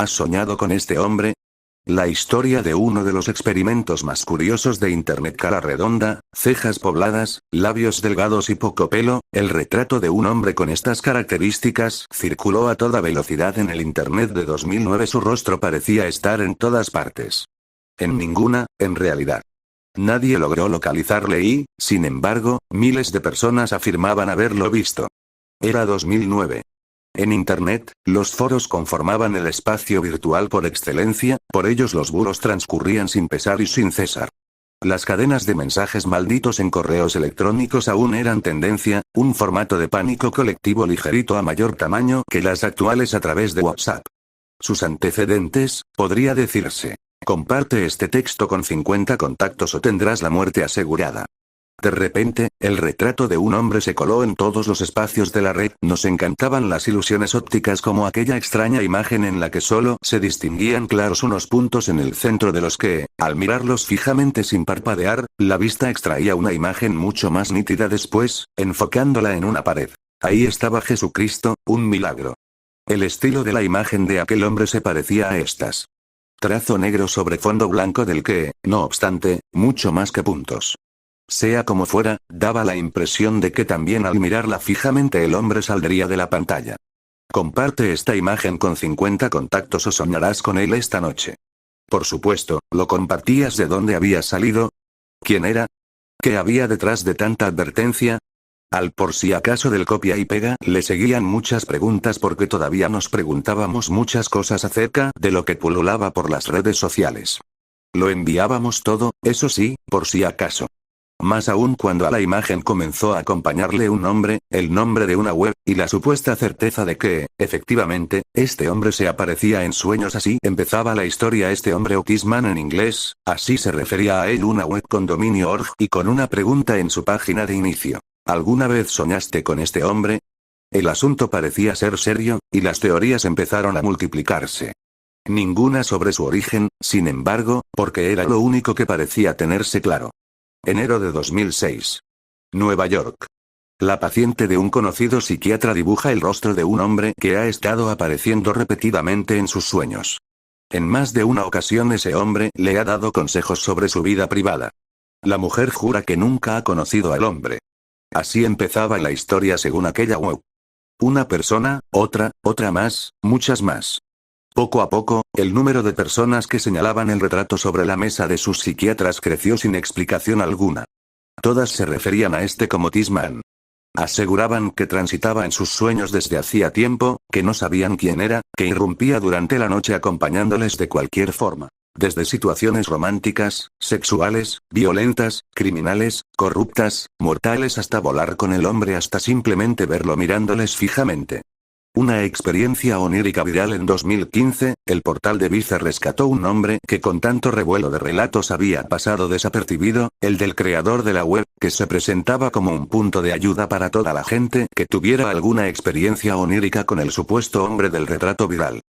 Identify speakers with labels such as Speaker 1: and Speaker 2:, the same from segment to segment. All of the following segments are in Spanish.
Speaker 1: ¿Has soñado con este hombre? La historia de uno de los experimentos más curiosos de Internet. Cara redonda, cejas pobladas, labios delgados y poco pelo, el retrato de un hombre con estas características circuló a toda velocidad en el Internet de 2009. Su rostro parecía estar en todas partes. En ninguna, en realidad. Nadie logró localizarle y, sin embargo, miles de personas afirmaban haberlo visto. Era 2009. En Internet, los foros conformaban el espacio virtual por excelencia, por ellos los bulos transcurrían sin pesar y sin cesar. Las cadenas de mensajes malditos en correos electrónicos aún eran tendencia, un formato de pánico colectivo ligerito a mayor tamaño que las actuales a través de WhatsApp. Sus antecedentes, podría decirse. Comparte este texto con 50 contactos o tendrás la muerte asegurada. De repente, el retrato de un hombre se coló en todos los espacios de la red. Nos encantaban las ilusiones ópticas como aquella extraña imagen en la que solo se distinguían claros unos puntos en el centro de los que, al mirarlos fijamente sin parpadear, la vista extraía una imagen mucho más nítida después, enfocándola en una pared. Ahí estaba Jesucristo, un milagro. El estilo de la imagen de aquel hombre se parecía a estas. Trazo negro sobre fondo blanco del que, no obstante, mucho más que puntos. Sea como fuera, daba la impresión de que también al mirarla fijamente el hombre saldría de la pantalla. Comparte esta imagen con 50 contactos o soñarás con él esta noche. Por supuesto, ¿lo compartías? ¿De dónde había salido? ¿Quién era? ¿Qué había detrás de tanta advertencia? Al por si acaso del copia y pega le seguían muchas preguntas porque todavía nos preguntábamos muchas cosas acerca de lo que pululaba por las redes sociales. Lo enviábamos todo, eso sí, por si acaso. Más aún cuando a la imagen comenzó a acompañarle un nombre, el nombre de una web, y la supuesta certeza de que, efectivamente, este hombre se aparecía en sueños. Así empezaba la historia. Este hombre Autisman en inglés, así se refería a él una web con dominio org y con una pregunta en su página de inicio. ¿Alguna vez soñaste con este hombre? El asunto parecía ser serio, y las teorías empezaron a multiplicarse. Ninguna sobre su origen, sin embargo, porque era lo único que parecía tenerse claro. Enero de 2006. Nueva York. La paciente de un conocido psiquiatra dibuja el rostro de un hombre que ha estado apareciendo repetidamente en sus sueños. En más de una ocasión ese hombre le ha dado consejos sobre su vida privada. La mujer jura que nunca ha conocido al hombre. Así empezaba la historia según aquella web. Una persona, otra más, muchas más. Poco a poco, el número de personas que señalaban el retrato sobre la mesa de sus psiquiatras creció sin explicación alguna. Todas se referían a este como Tisman. Aseguraban que transitaba en sus sueños desde hacía tiempo, que no sabían quién era, que irrumpía durante la noche acompañándoles de cualquier forma. Desde situaciones románticas, sexuales, violentas, criminales, corruptas, mortales hasta volar con el hombre hasta simplemente verlo mirándoles fijamente. Una experiencia onírica viral. En 2015, el portal de Vice rescató un nombre que con tanto revuelo de relatos había pasado desapercibido, el del creador de la web, que se presentaba como un punto de ayuda para toda la gente que tuviera alguna experiencia onírica con el supuesto hombre del retrato viral.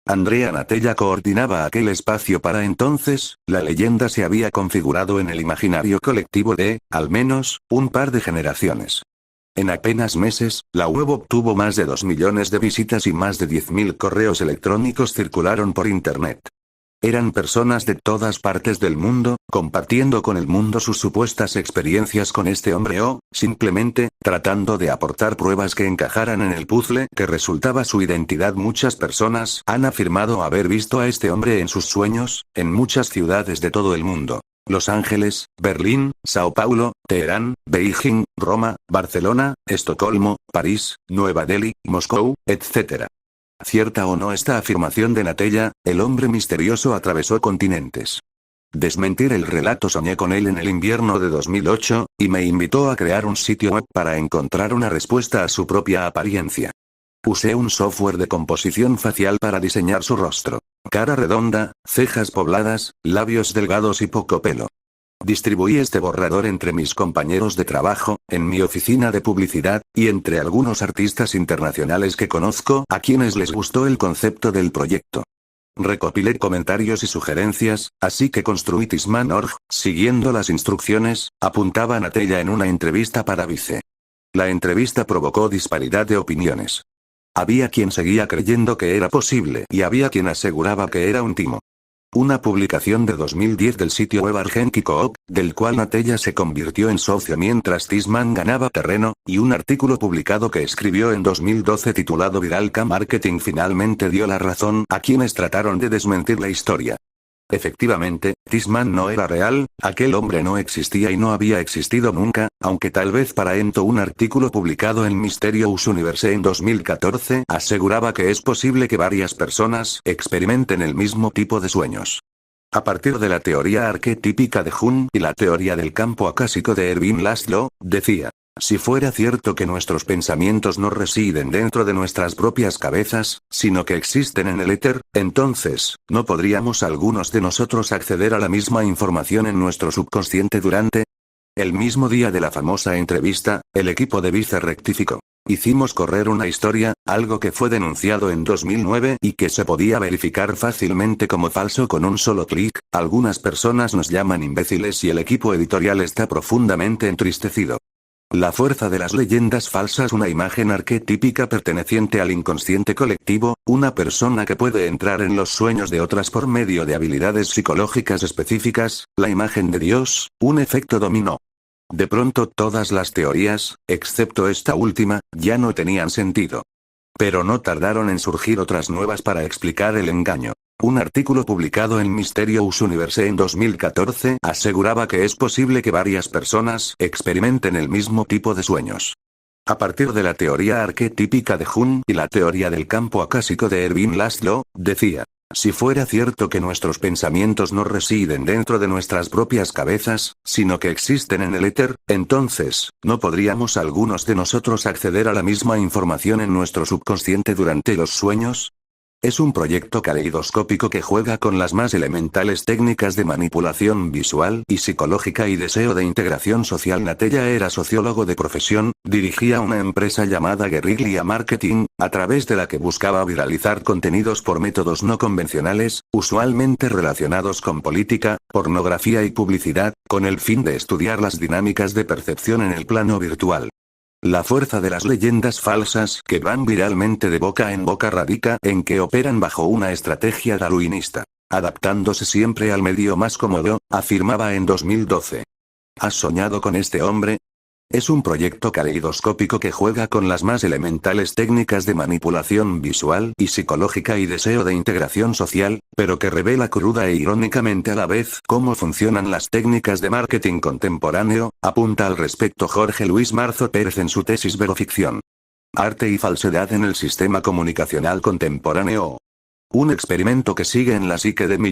Speaker 1: Andrea Natella coordinaba aquel espacio. Para entonces, la leyenda se había configurado en el imaginario colectivo de, al menos, un par de generaciones. En apenas meses, la web obtuvo más de 2 millones de visitas y más de 10.000 correos electrónicos circularon por Internet. Eran personas de todas partes del mundo, compartiendo con el mundo sus supuestas experiencias con este hombre o, simplemente, tratando de aportar pruebas que encajaran en el puzzle que resultaba su identidad. Muchas personas han afirmado haber visto a este hombre en sus sueños, en muchas ciudades de todo el mundo. Los Ángeles, Berlín, Sao Paulo, Teherán, Beijing, Roma, Barcelona, Estocolmo, París, Nueva Delhi, Moscú, etc. Cierta o no esta afirmación de Natella, el hombre misterioso atravesó continentes. Desmentir el relato. Soñé con él en el invierno de 2008, y me invitó a crear un sitio web para encontrar una respuesta a su propia apariencia. Usé un software de composición facial para diseñar su rostro. Cara redonda, cejas pobladas, labios delgados y poco pelo. Distribuí este borrador entre mis compañeros de trabajo, en mi oficina de publicidad, y entre algunos artistas internacionales que conozco a quienes les gustó el concepto del proyecto. Recopilé comentarios y sugerencias, así que construí Tisman.org, siguiendo las instrucciones, apuntaba Natella en una entrevista para Vice. La entrevista provocó disparidad de opiniones. Había quien seguía creyendo que era posible y había quien aseguraba que era un timo. Una publicación de 2010 del sitio web Argenki Coop, del cual Natella se convirtió en socio mientras Thisman ganaba terreno, y un artículo publicado que escribió en 2012 titulado Viral K Marketing finalmente dio la razón a quienes trataron de desmentir la historia. Efectivamente, Thisman no era real, aquel hombre no existía y no había existido nunca, aunque tal vez para Ento un artículo publicado en Mysterious Universe en 2014 aseguraba que es posible que varias personas experimenten el mismo tipo de sueños. A partir de la teoría arquetípica de Jung y la teoría del campo acásico de Erwin Laszlo, decía: si fuera cierto que nuestros pensamientos no residen dentro de nuestras propias cabezas, sino que existen en el éter, entonces, ¿no podríamos algunos de nosotros acceder a la misma información en nuestro subconsciente durante? El mismo día de la famosa entrevista, el equipo de Vice rectificó. Hicimos correr una historia, algo que fue denunciado en 2009 y que se podía verificar fácilmente como falso con un solo clic. Algunas personas nos llaman imbéciles y el equipo editorial está profundamente entristecido. La fuerza de las leyendas falsas. Una imagen arquetípica perteneciente al inconsciente colectivo, una persona que puede entrar en los sueños de otras por medio de habilidades psicológicas específicas, la imagen de Dios, un efecto dominó. De pronto todas las teorías, excepto esta última, ya no tenían sentido. Pero no tardaron en surgir otras nuevas para explicar el engaño. Un artículo publicado en Mysterious Universe en 2014 aseguraba que es posible que varias personas experimenten el mismo tipo de sueños. A partir de la teoría arquetípica de Jung y la teoría del campo acásico de Erwin Laszlo, decía: si fuera cierto que nuestros pensamientos no residen dentro de nuestras propias cabezas, sino que existen en el éter, entonces, ¿no podríamos algunos de nosotros acceder a la misma información en nuestro subconsciente durante los sueños? Es un proyecto caleidoscópico que juega con las más elementales técnicas de manipulación visual y psicológica y deseo de integración social. Natella era sociólogo de profesión, dirigía una empresa llamada Guerrilla Marketing, a través de la que buscaba viralizar contenidos por métodos no convencionales, usualmente relacionados con política, pornografía y publicidad, con el fin de estudiar las dinámicas de percepción en el plano virtual. La fuerza de las leyendas falsas que van viralmente de boca en boca radica en que operan bajo una estrategia darwinista, adaptándose siempre al medio más cómodo, afirmaba en 2012. ¿Has soñado con este hombre? Es un proyecto caleidoscópico que juega con las más elementales técnicas de manipulación visual y psicológica y deseo de integración social, pero que revela cruda e irónicamente a la vez cómo funcionan las técnicas de marketing contemporáneo, apunta al respecto Jorge Luis Marzo Pérez en su tesis Veroficción. Arte y falsedad en el sistema comunicacional contemporáneo. Un experimento que sigue en la psique de